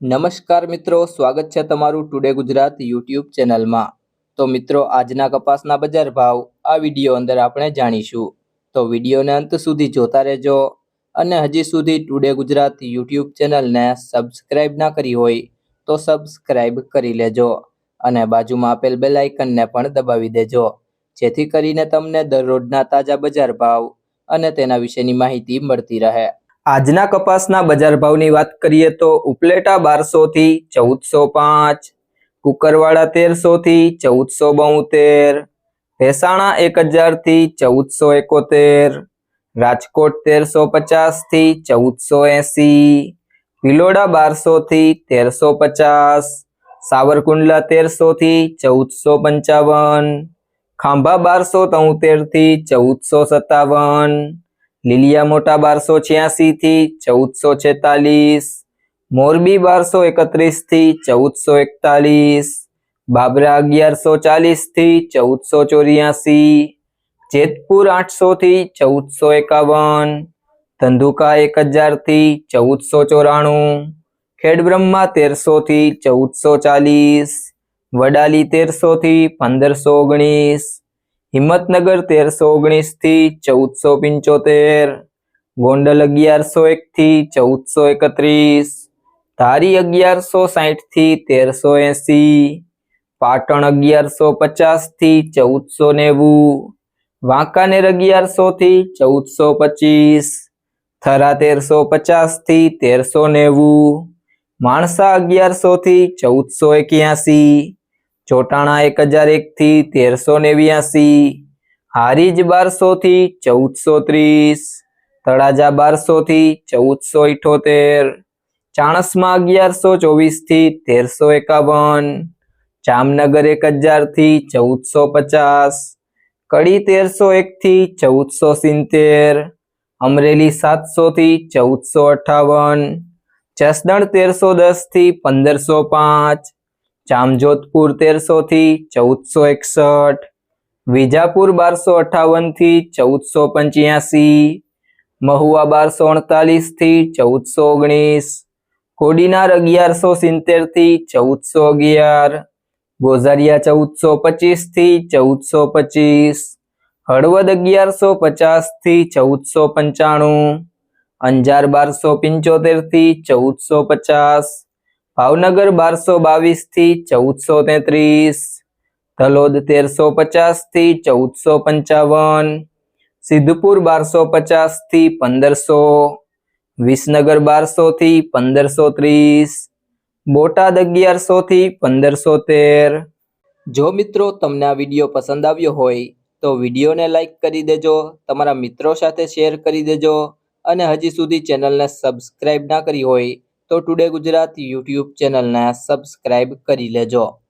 નમસ્કાર મિત્રો, સ્વાગત છે તમારું ટુડે ગુજરાત યુટ્યુબ ચેનલમાં। તો મિત્રો, આજના કપાસના બજાર ભાવ આ વિડીયો અંદર આપણે જાણીશું। તો વિડીયોને અંત સુધી જોતા રહેજો અને હજી સુધી ટુડે ગુજરાત યુટ્યુબ ચેનલને સબસ્ક્રાઇબ ના કરી હોય તો સબસ્ક્રાઇબ કરી લેજો અને બાજુમાં આપેલ બેલ આઇકનને પણ દબાવી દેજો, જેથી કરીને તમને દરરોજના તાજા બજાર ભાવ અને તેના વિશેની માહિતી મળતી રહે। આજના કપાસના બજાર ભાવની વાત કરીએ તો ઉપલેટા 1200 થી 1405, કુકરવાડા 1300 થી 1472, ભેસાણા 1000 થી 1471, રાજકોટ 1350 થી 1480, ભિલોડા 1200 થી 1350, સાવરકુંડલા 1300 થી 1455, ખાંભા 1273 થી 1457, લીલિયા મોટા 1286 થી 1446, મોરબી 1231 થી 1441, બાબરા 1140 થી 1484, જેતપુર 800 થી 1451, ધંધુકા 1000 થી 1494, ખેડબ્રહ્મા 1300 થી 1440, વડાલી 1300 થી 1519, હિંમતનગર 1319 થી 1475, ગોંડલ 1101 થી 1431, ધારી 1160 થી 1380, પાટણ 1150 થી 1490, વાંકાનેર 1100 થી 1425, થરા 1350 થી 1390, માણસા 1100 થી 1481, ચોટાણા 1001 થી 1389, હારીજ 1200 થી 1430, તળાજા 1200 થી 1478, ચાણસ્મા 1124 થી 1351, જામનગર 1000 થી 1450, કડી 1301 થી 1470, અમરેલી 700 થી 1458, જસદણ 1310 થી 1505, જામજોધપુર 1300 થી 1461, વિજાપુર 1258 થી 1485, મહુવા 1248 થી 1419, કોડીનાર 1170 થી 1411, ગોઝારિયા 1425 થી 1425, હળવદ 1150 થી 1495, અંજાર 1275 થી 1450, ભાવનગર 1222 થી 1433, તલોદ 1350 થી 1455, સિદ્ધપુર 1250 થી 1500, વિસનગર 1200 થી 1530, બોટાદ 1100 થી 1513। જો મિત્રો તમને આ વિડીયો પસંદ આવ્યો હોય તો વિડીયોને લાઈક કરી દેજો, તમારા મિત્રો સાથે શેર કરી દેજો અને હજી સુધી ચેનલને સબસ્ક્રાઇબ ના કરી હોય તો ટુડે ગુજરાત યુટ્યુબ ચેનલને સબસ્ક્રાઇબ કરી લેજો।